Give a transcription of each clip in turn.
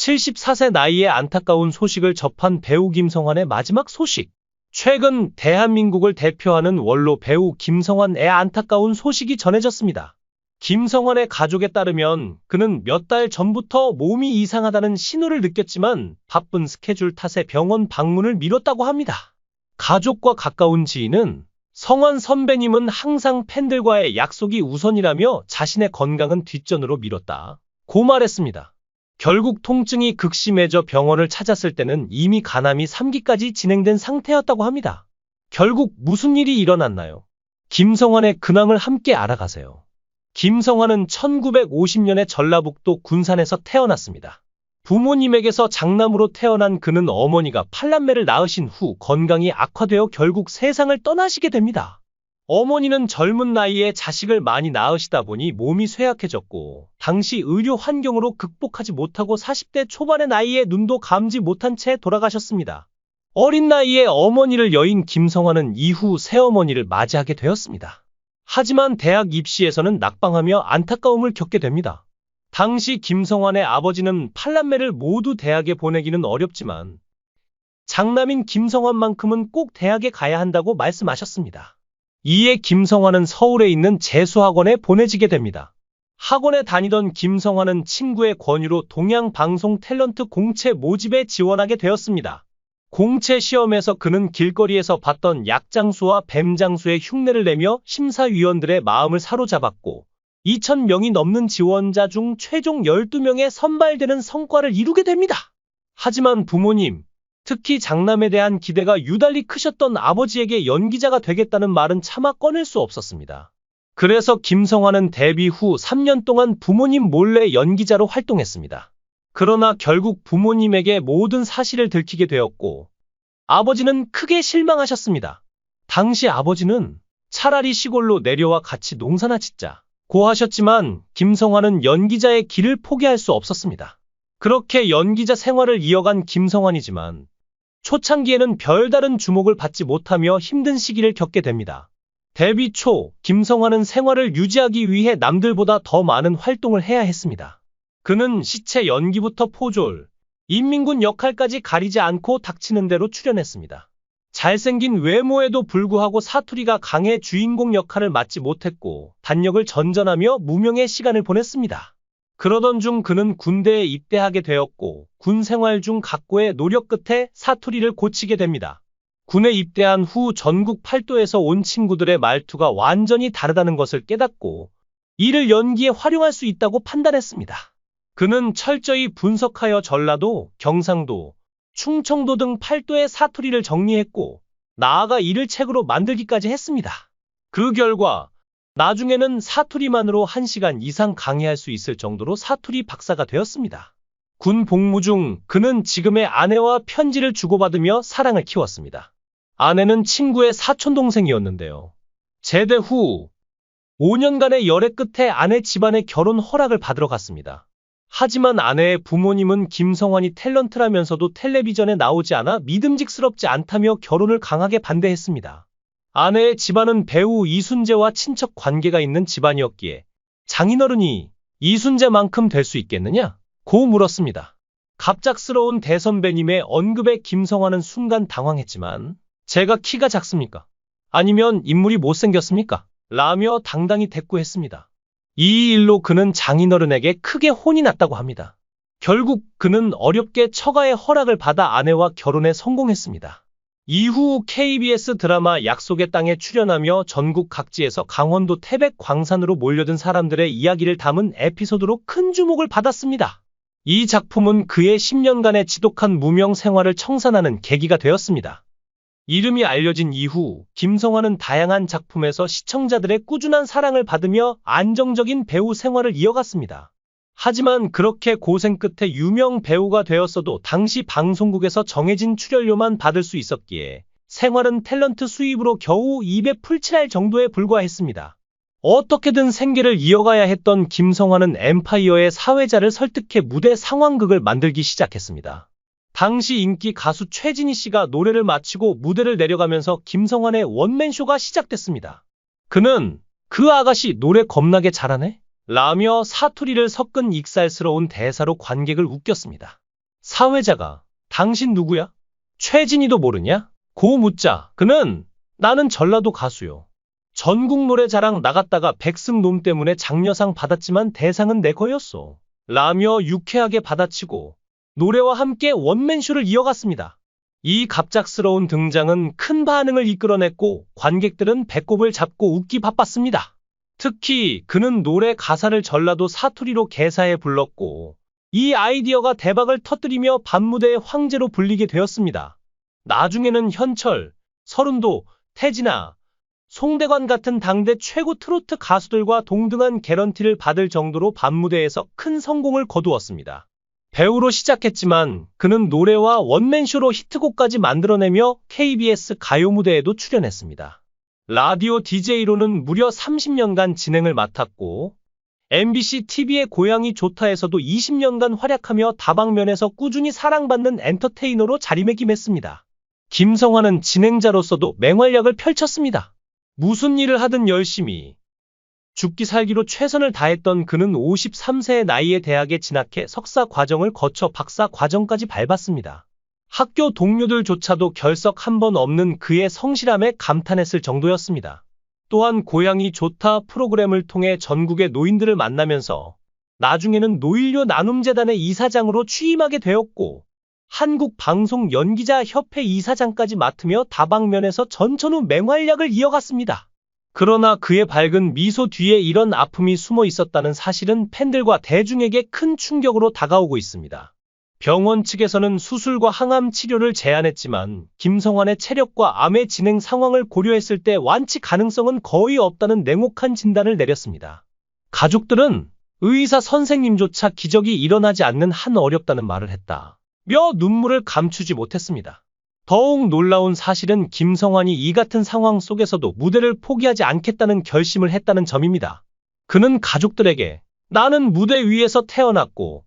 74세 나이에 안타까운 소식을 접한 배우 김성환의 마지막 소식. 최근 대한민국을 대표하는 원로 배우 김성환의 안타까운 소식이 전해졌습니다. 김성환의 가족에 따르면 그는 몇 달 전부터 몸이 이상하다는 신호를 느꼈지만 바쁜 스케줄 탓에 병원 방문을 미뤘다고 합니다. 가족과 가까운 지인은 성환 선배님은 항상 팬들과의 약속이 우선이라며 자신의 건강은 뒷전으로 미뤘다고 말했습니다. 결국 통증이 극심해져 병원을 찾았을 때는 이미 간암이 3기까지 진행된 상태였다고 합니다. 결국 무슨 일이 일어났나요? 김성환의 근황을 함께 알아가세요. 김성환은 1950년에 전라북도 군산에서 태어났습니다. 부모님에게서 장남으로 태어난 그는 어머니가 팔남매를 낳으신 후 건강이 악화되어 결국 세상을 떠나시게 됩니다. 어머니는 젊은 나이에 자식을 많이 낳으시다 보니 몸이 쇠약해졌고 당시 의료 환경으로 극복하지 못하고 40대 초반의 나이에 눈도 감지 못한 채 돌아가셨습니다. 어린 나이에 어머니를 여인 김성환은 이후 새어머니를 맞이하게 되었습니다. 하지만 대학 입시에서는 낙방하며 안타까움을 겪게 됩니다. 당시 김성환의 아버지는 팔남매를 모두 대학에 보내기는 어렵지만 장남인 김성환만큼은 꼭 대학에 가야 한다고 말씀하셨습니다. 이에 김성환은 서울에 있는 재수학원에 보내지게 됩니다. 학원에 다니던 김성환은 친구의 권유로 동양방송 탤런트 공채 모집에 지원하게 되었습니다. 공채 시험에서 그는 길거리에서 봤던 약장수와 뱀장수의 흉내를 내며 심사위원들의 마음을 사로잡았고 2,000명이 넘는 지원자 중 최종 12명에 선발되는 성과를 이루게 됩니다. 하지만 부모님, 특히 장남에 대한 기대가 유달리 크셨던 아버지에게 연기자가 되겠다는 말은 차마 꺼낼 수 없었습니다. 그래서 김성환은 데뷔 후 3년 동안 부모님 몰래 연기자로 활동했습니다. 그러나 결국 부모님에게 모든 사실을 들키게 되었고 아버지는 크게 실망하셨습니다. 당시 아버지는 차라리 시골로 내려와 같이 농사나 짓자고 하셨지만 김성환은 연기자의 길을 포기할 수 없었습니다. 그렇게 연기자 생활을 이어간 김성환이지만 초창기에는 별다른 주목을 받지 못하며 힘든 시기를 겪게 됩니다. 데뷔 초 김성환은 생활을 유지하기 위해 남들보다 더 많은 활동을 해야 했습니다. 그는 시체 연기부터 포졸, 인민군 역할까지 가리지 않고 닥치는 대로 출연했습니다. 잘생긴 외모에도 불구하고 사투리가 강해 주인공 역할을 맡지 못했고 단역을 전전하며 무명의 시간을 보냈습니다. 그러던 중 그는 군대에 입대하게 되었고 군 생활 중 각고의 노력 끝에 사투리를 고치게 됩니다. 군에 입대한 후 전국 팔도에서 온 친구들의 말투가 완전히 다르다는 것을 깨닫고 이를 연기에 활용할 수 있다고 판단했습니다. 그는 철저히 분석하여 전라도, 경상도, 충청도 등 팔도의 사투리를 정리했고 나아가 이를 책으로 만들기까지 했습니다. 그 결과 나중에는 사투리만으로 1시간 이상 강의할 수 있을 정도로 사투리 박사가 되었습니다. 군 복무 중 그는 지금의 아내와 편지를 주고받으며 사랑을 키웠습니다. 아내는 친구의 사촌동생이었는데요. 제대 후 5년간의 열애 끝에 아내 집안의 결혼 허락을 받으러 갔습니다. 하지만 아내의 부모님은 김성환이 탤런트라면서도 텔레비전에 나오지 않아 믿음직스럽지 않다며 결혼을 강하게 반대했습니다. 아내의 집안은 배우 이순재와 친척 관계가 있는 집안이었기에 장인어른이 이순재만큼 될 수 있겠느냐? 고 물었습니다. 갑작스러운 대선배님의 언급에 김성환은 순간 당황했지만 제가 키가 작습니까? 아니면 인물이 못생겼습니까? 라며 당당히 대꾸했습니다. 이 일로 그는 장인어른에게 크게 혼이 났다고 합니다. 결국 그는 어렵게 처가의 허락을 받아 아내와 결혼에 성공했습니다. 이후 KBS 드라마 약속의 땅에 출연하며 전국 각지에서 강원도 태백 광산으로 몰려든 사람들의 이야기를 담은 에피소드로 큰 주목을 받았습니다. 이 작품은 그의 10년간의 지독한 무명 생활을 청산하는 계기가 되었습니다. 이름이 알려진 이후 김성환은 다양한 작품에서 시청자들의 꾸준한 사랑을 받으며 안정적인 배우 생활을 이어갔습니다. 하지만 그렇게 고생 끝에 유명 배우가 되었어도 당시 방송국에서 정해진 출연료만 받을 수 있었기에 생활은 탤런트 수입으로 겨우 입에 풀칠할 정도에 불과했습니다. 어떻게든 생계를 이어가야 했던 김성환은 엠파이어의 사회자를 설득해 무대 상황극을 만들기 시작했습니다. 당시 인기 가수 최진희 씨가 노래를 마치고 무대를 내려가면서 김성환의 원맨쇼가 시작됐습니다. 그는 그 아가씨 노래 겁나게 잘하네? 라며 사투리를 섞은 익살스러운 대사로 관객을 웃겼습니다. 사회자가 당신 누구야? 최진이도 모르냐? 고 묻자 그는 나는 전라도 가수요. 전국 노래자랑 나갔다가 백승놈 때문에 장려상 받았지만 대상은 내 거였어. 라며 유쾌하게 받아치고 노래와 함께 원맨쇼를 이어갔습니다. 이 갑작스러운 등장은 큰 반응을 이끌어냈고 관객들은 배꼽을 잡고 웃기 바빴습니다. 특히 그는 노래 가사를 전라도 사투리로 개사해 불렀고 이 아이디어가 대박을 터뜨리며 밤무대의 황제로 불리게 되었습니다. 나중에는 현철, 서른도, 태진아, 송대관 같은 당대 최고 트로트 가수들과 동등한 개런티를 받을 정도로 밤무대에서 큰 성공을 거두었습니다. 배우로 시작했지만 그는 노래와 원맨쇼로 히트곡까지 만들어내며 KBS 가요 무대에도 출연했습니다. 라디오 DJ로는 무려 30년간 진행을 맡았고 MBC TV의 고향이 좋다에서도 20년간 활약하며 다방면에서 꾸준히 사랑받는 엔터테이너로 자리매김했습니다. 김성환은 진행자로서도 맹활약을 펼쳤습니다. 무슨 일을 하든 열심히 죽기 살기로 최선을 다했던 그는 53세의 나이에 대학에 진학해 석사 과정을 거쳐 박사 과정까지 밟았습니다. 학교 동료들조차도 결석 한 번 없는 그의 성실함에 감탄했을 정도였습니다. 또한 고향이 좋다 프로그램을 통해 전국의 노인들을 만나면서 나중에는 노인료 나눔재단의 이사장으로 취임하게 되었고 한국방송연기자협회 이사장까지 맡으며 다방면에서 전천후 맹활약을 이어갔습니다. 그러나 그의 밝은 미소 뒤에 이런 아픔이 숨어 있었다는 사실은 팬들과 대중에게 큰 충격으로 다가오고 있습니다. 병원 측에서는 수술과 항암 치료를 제안했지만 김성환의 체력과 암의 진행 상황을 고려했을 때 완치 가능성은 거의 없다는 냉혹한 진단을 내렸습니다. 가족들은 의사 선생님조차 기적이 일어나지 않는 한 어렵다는 말을 했다며 눈물을 감추지 못했습니다. 더욱 놀라운 사실은 김성환이 이 같은 상황 속에서도 무대를 포기하지 않겠다는 결심을 했다는 점입니다. 그는 가족들에게 나는 무대 위에서 태어났고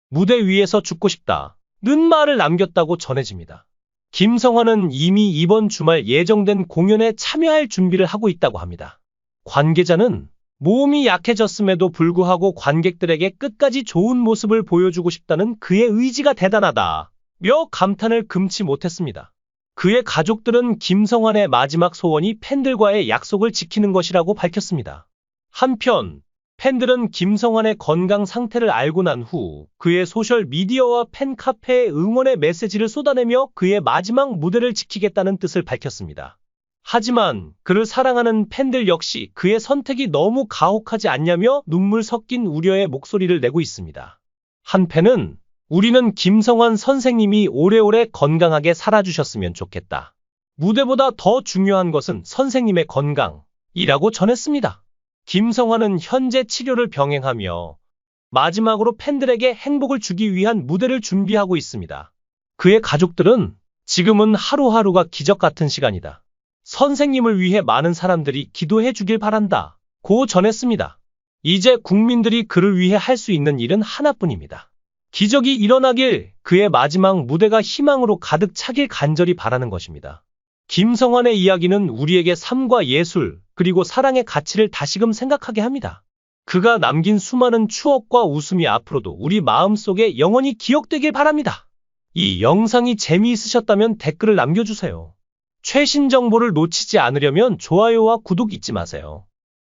무대 위에서 죽고 싶다는 말을 남겼다고 전해집니다. 김성환은 이미 이번 주말 예정된 공연에 참여할 준비를 하고 있다고 합니다. 관계자는 몸이 약해졌음에도 불구하고 관객들에게 끝까지 좋은 모습을 보여주고 싶다는 그의 의지가 대단하다며 감탄을 금치 못했습니다. 그의 가족들은 김성환의 마지막 소원이 팬들과의 약속을 지키는 것이라고 밝혔습니다. 한편 팬들은 김성환의 건강 상태를 알고 난 후 그의 소셜미디어와 팬카페에 응원의 메시지를 쏟아내며 그의 마지막 무대를 지키겠다는 뜻을 밝혔습니다. 하지만 그를 사랑하는 팬들 역시 그의 선택이 너무 가혹하지 않냐며 눈물 섞인 우려의 목소리를 내고 있습니다. 한 팬은 우리는 김성환 선생님이 오래오래 건강하게 살아주셨으면 좋겠다. 무대보다 더 중요한 것은 선생님의 건강이라고 전했습니다. 김성환은 현재 치료를 병행하며 마지막으로 팬들에게 행복을 주기 위한 무대를 준비하고 있습니다. 그의 가족들은 지금은 하루하루가 기적 같은 시간이다. 선생님을 위해 많은 사람들이 기도해 주길 바란다. 고 전했습니다. 이제 국민들이 그를 위해 할 수 있는 일은 하나뿐입니다. 기적이 일어나길 그의 마지막 무대가 희망으로 가득 차길 간절히 바라는 것입니다. 김성환의 이야기는 우리에게 삶과 예술 그리고 사랑의 가치를 다시금 생각하게 합니다. 그가 남긴 수많은 추억과 웃음이 앞으로도 우리 마음속에 영원히 기억되길 바랍니다. 이 영상이 재미있으셨다면 댓글을 남겨주세요. 최신 정보를 놓치지 않으려면 좋아요와 구독 잊지 마세요.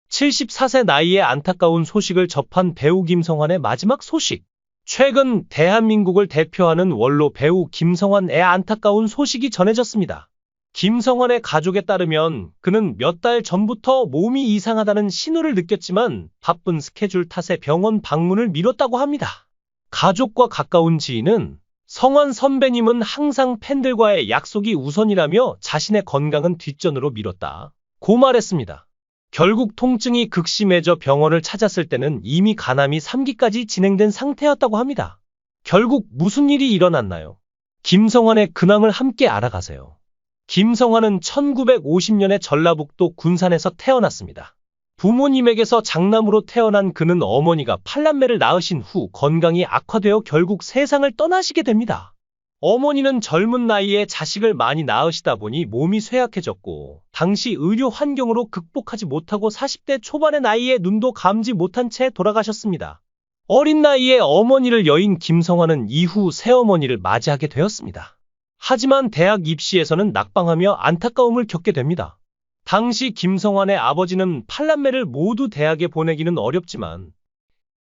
74세 나이에 안타까운 소식을 접한 배우 김성환의 마지막 소식. 최근 대한민국을 대표하는 원로 배우 김성환의 안타까운 소식이 전해졌습니다. 김성환의 가족에 따르면 그는 몇 달 전부터 몸이 이상하다는 신호를 느꼈지만 바쁜 스케줄 탓에 병원 방문을 미뤘다고 합니다. 가족과 가까운 지인은 성환 선배님은 항상 팬들과의 약속이 우선이라며 자신의 건강은 뒷전으로 미뤘다고 말했습니다. 결국 통증이 극심해져 병원을 찾았을 때는 이미 간암이 3기까지 진행된 상태였다고 합니다. 결국 무슨 일이 일어났나요? 김성환의 근황을 함께 알아가세요. 김성환은 1950년에 전라북도 군산에서 태어났습니다. 부모님에게서 장남으로 태어난 그는 어머니가 8남매를 낳으신 후 건강이 악화되어 결국 세상을 떠나시게 됩니다. 어머니는 젊은 나이에 자식을 많이 낳으시다 보니 몸이 쇠약해졌고 당시 의료 환경으로 극복하지 못하고 40대 초반의 나이에 눈도 감지 못한 채 돌아가셨습니다. 어린 나이에 어머니를 여인 김성환은 이후 새어머니를 맞이하게 되었습니다. 하지만 대학 입시에서는 낙방하며 안타까움을 겪게 됩니다. 당시 김성환의 아버지는 팔남매를 모두 대학에 보내기는 어렵지만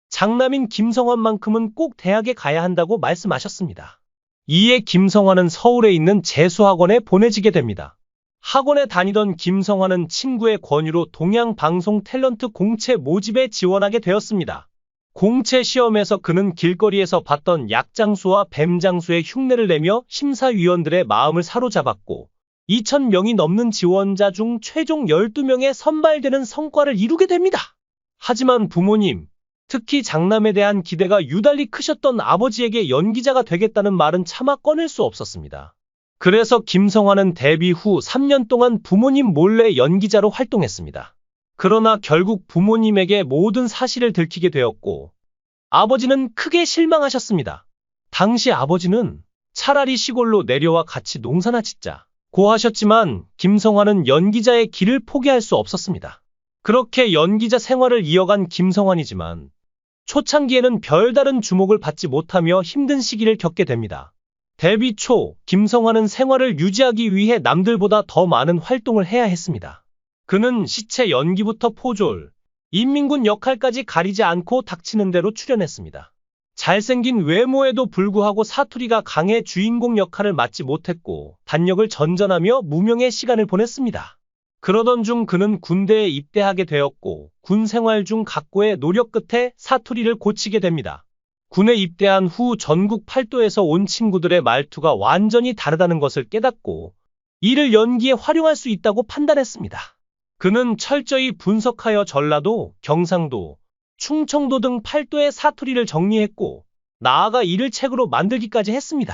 장남인 김성환만큼은 꼭 대학에 가야 한다고 말씀하셨습니다. 이에 김성환은 서울에 있는 재수학원에 보내지게 됩니다. 학원에 다니던 김성환은 친구의 권유로 동양방송 탤런트 공채 모집에 지원하게 되었습니다. 공채 시험에서 그는 길거리에서 봤던 약장수와 뱀장수의 흉내를 내며 심사위원들의 마음을 사로잡았고 2,000명이 넘는 지원자 중 최종 12명에 선발되는 성과를 이루게 됩니다. 하지만 부모님, 특히 장남에 대한 기대가 유달리 크셨던 아버지에게 연기자가 되겠다는 말은 차마 꺼낼 수 없었습니다. 그래서 김성환은 데뷔 후 3년 동안 부모님 몰래 연기자로 활동했습니다. 그러나 결국 부모님에게 모든 사실을 들키게 되었고 아버지는 크게 실망하셨습니다. 당시 아버지는 차라리 시골로 내려와 같이 농사나 짓자 고 하셨지만 김성환은 연기자의 길을 포기할 수 없었습니다. 그렇게 연기자 생활을 이어간 김성환이지만 초창기에는 별다른 주목을 받지 못하며 힘든 시기를 겪게 됩니다. 데뷔 초 김성환은 생활을 유지하기 위해 남들보다 더 많은 활동을 해야 했습니다. 그는 시체 연기부터 포졸, 인민군 역할까지 가리지 않고 닥치는 대로 출연했습니다. 잘생긴 외모에도 불구하고 사투리가 강해 주인공 역할을 맡지 못했고 단역을 전전하며 무명의 시간을 보냈습니다. 그러던 중 그는 군대에 입대하게 되었고 군 생활 중 각고의 노력 끝에 사투리를 고치게 됩니다. 군에 입대한 후 전국 팔도에서 온 친구들의 말투가 완전히 다르다는 것을 깨닫고 이를 연기에 활용할 수 있다고 판단했습니다. 그는 철저히 분석하여 전라도, 경상도, 충청도 등 팔도의 사투리를 정리했고 나아가 이를 책으로 만들기까지 했습니다.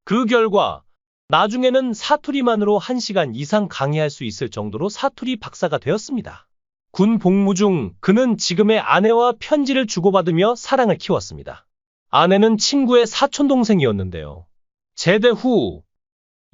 그 결과 나중에는 사투리만으로 1시간 이상 강의할 수 있을 정도로 사투리 박사가 되었습니다. 군 복무 중 그는 지금의 아내와 편지를 주고받으며 사랑을 키웠습니다. 아내는 친구의 사촌동생이었는데요. 제대 후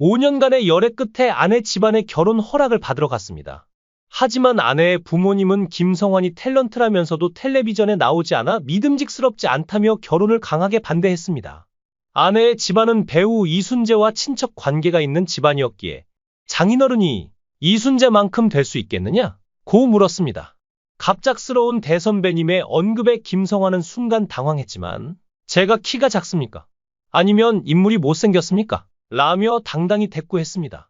5년간의 열애 끝에 아내 집안의 결혼 허락을 받으러 갔습니다. 하지만 아내의 부모님은 김성환이 탤런트라면서도 텔레비전에 나오지 않아 믿음직스럽지 않다며 결혼을 강하게 반대했습니다. 아내의 집안은 배우 이순재와 친척 관계가 있는 집안이었기에 장인어른이 이순재만큼 될 수 있겠느냐? 고 물었습니다. 갑작스러운 대선배님의 언급에 김성환은 순간 당황했지만 제가 키가 작습니까? 아니면 인물이 못생겼습니까? 라며 당당히 대꾸했습니다.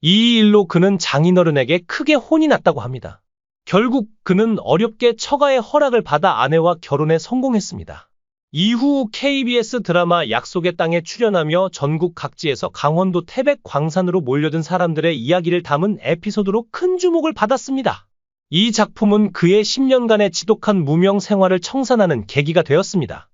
이 일로 그는 장인어른에게 크게 혼이 났다고 합니다. 결국 그는 어렵게 처가의 허락을 받아 아내와 결혼에 성공했습니다. 이후 KBS 드라마 약속의 땅에 출연하며 전국 각지에서 강원도 태백 광산으로 몰려든 사람들의 이야기를 담은 에피소드로 큰 주목을 받았습니다. 이 작품은 그의 10년간의 지독한 무명 생활을 청산하는 계기가 되었습니다.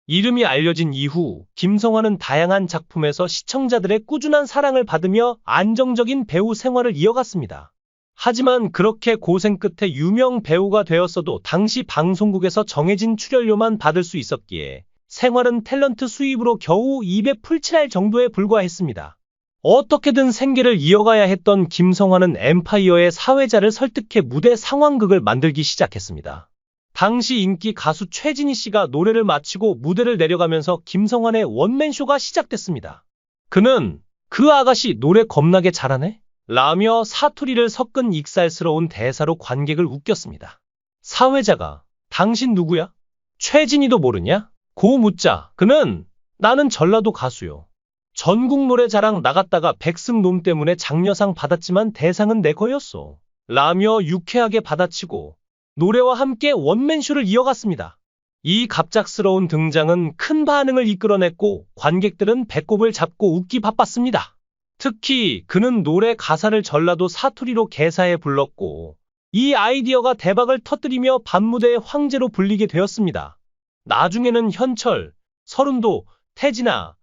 이름이 알려진 이후 김성환은 다양한 작품에서 시청자들의 꾸준한 사랑을 받으며 안정적인 배우 생활을 이어갔습니다. 하지만 그렇게 고생 끝에 유명 배우가 되었어도 당시 방송국에서 정해진 출연료만 받을 수 있었기에 생활은 탤런트 수입으로 겨우 입에 풀칠할 정도에 불과했습니다. 어떻게든 생계를 이어가야 했던 김성환은 엠파이어의 사회자를 설득해 무대 상황극을 만들기 시작했습니다. 당시 인기 가수 최진희 씨가 노래를 마치고 무대를 내려가면서 김성환의 원맨쇼가 시작됐습니다. 그는 그 아가씨 노래 겁나게 잘하네? 라며 사투리를 섞은 익살스러운 대사로 관객을 웃겼습니다. 사회자가 당신 누구야? 최진희도 모르냐? 고 묻자 그는 나는 전라도 가수요. 전국 노래자랑 나갔다가 백승놈 때문에 장려상 받았지만 대상은 내 거였어. 라며 유쾌하게 받아치고 노래와 함께 원맨쇼를 이어갔습니다. 이 갑작스러운 등장은 큰 반응을 이끌어냈고 관객들은 배꼽을 잡고 웃기 바빴습니다. 특히 그는 노래 가사를 전라도 사투리로 개사해 불렀고 이 아이디어가 대박을 터뜨리며 밤무대의 황제로 불리게 되었습니다. 나중에는 현철, 서른도, 태진아,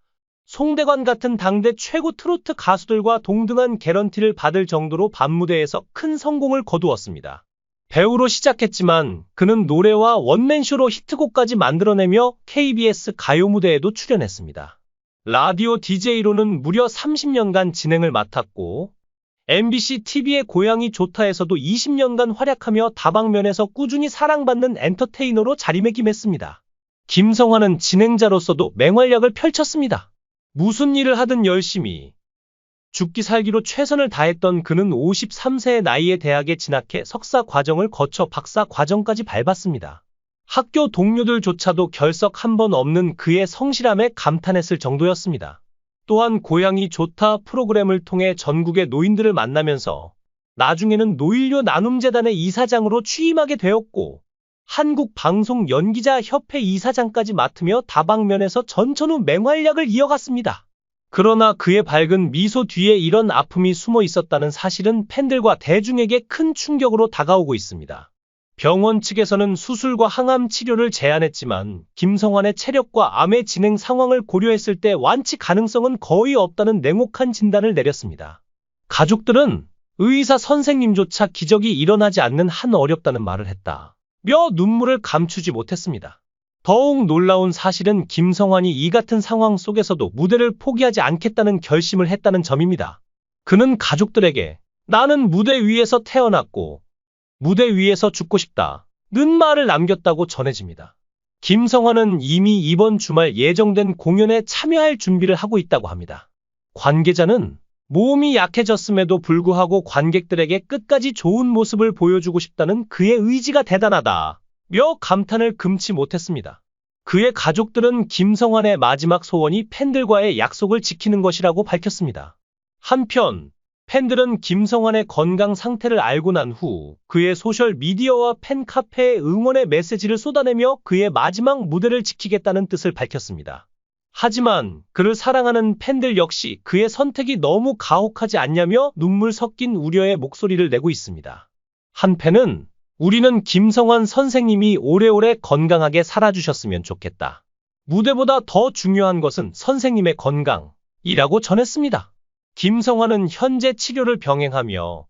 송대관 같은 당대 최고 트로트 가수들과 동등한 개런티를 받을 정도로 밤무대에서 큰 성공을 거두었습니다. 배우로 시작했지만 그는 노래와 원맨쇼로 히트곡까지 만들어내며 KBS 가요 무대에도 출연했습니다. 라디오 DJ로는 무려 30년간 진행을 맡았고 MBC TV의 고향이 좋다에서도 20년간 활약하며 다방면에서 꾸준히 사랑받는 엔터테이너로 자리매김했습니다. 김성환은 진행자로서도 맹활약을 펼쳤습니다. 무슨 일을 하든 열심히 죽기 살기로 최선을 다했던 그는 53세의 나이에 대학에 진학해 석사 과정을 거쳐 박사 과정까지 밟았습니다. 학교 동료들조차도 결석 한 번 없는 그의 성실함에 감탄했을 정도였습니다. 또한 고향이 좋다 프로그램을 통해 전국의 노인들을 만나면서 나중에는 노인료 나눔재단의 이사장으로 취임하게 되었고 한국방송연기자협회 이사장까지 맡으며 다방면에서 전천후 맹활약을 이어갔습니다. 그러나 그의 밝은 미소 뒤에 이런 아픔이 숨어 있었다는 사실은 팬들과 대중에게 큰 충격으로 다가오고 있습니다. 병원 측에서는 수술과 항암 치료를 제안했지만 김성환의 체력과 암의 진행 상황을 고려했을 때 완치 가능성은 거의 없다는 냉혹한 진단을 내렸습니다. 가족들은 의사 선생님조차 기적이 일어나지 않는 한 어렵다는 말을 했다. 며 눈물을 감추지 못했습니다. 더욱 놀라운 사실은 김성환이 이 같은 상황 속에서도 무대를 포기하지 않겠다는 결심을 했다는 점입니다. 그는 가족들에게 나는 무대 위에서 태어났고 무대 위에서 죽고 싶다 는 말을 남겼다고 전해집니다. 김성환은 이미 이번 주말 예정된 공연에 참여할 준비를 하고 있다고 합니다. 관계자는 몸이 약해졌음에도 불구하고 관객들에게 끝까지 좋은 모습을 보여주고 싶다는 그의 의지가 대단하다 며 감탄을 금치 못했습니다. 그의 가족들은 김성환의 마지막 소원이 팬들과의 약속을 지키는 것이라고 밝혔습니다. 한편 팬들은 김성환의 건강 상태를 알고 난 후 그의 소셜미디어와 팬카페에 응원의 메시지를 쏟아내며 그의 마지막 무대를 지키겠다는 뜻을 밝혔습니다. 하지만 그를 사랑하는 팬들 역시 그의 선택이 너무 가혹하지 않냐며 눈물 섞인 우려의 목소리를 내고 있습니다. 한 팬은 우리는 김성환 선생님이 오래오래 건강하게 살아주셨으면 좋겠다. 무대보다 더 중요한 것은 선생님의 건강이라고 전했습니다. 김성환은 현재 치료를 병행하며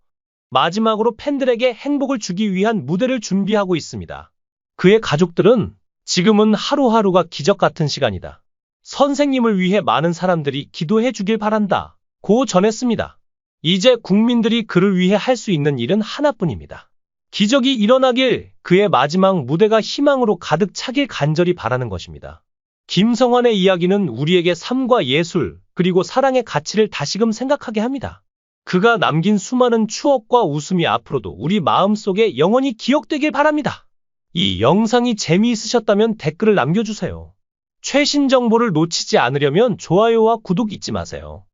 마지막으로 팬들에게 행복을 주기 위한 무대를 준비하고 있습니다. 그의 가족들은 지금은 하루하루가 기적 같은 시간이다. 선생님을 위해 많은 사람들이 기도해 주길 바란다. 고 전했습니다. 이제 국민들이 그를 위해 할 수 있는 일은 하나뿐입니다. 기적이 일어나길 그의 마지막 무대가 희망으로 가득 차길 간절히 바라는 것입니다. 김성환의 이야기는 우리에게 삶과 예술 그리고 사랑의 가치를 다시금 생각하게 합니다. 그가 남긴 수많은 추억과 웃음이 앞으로도 우리 마음속에 영원히 기억되길 바랍니다. 이 영상이 재미있으셨다면 댓글을 남겨주세요. 최신 정보를 놓치지 않으려면 좋아요와 구독 잊지 마세요.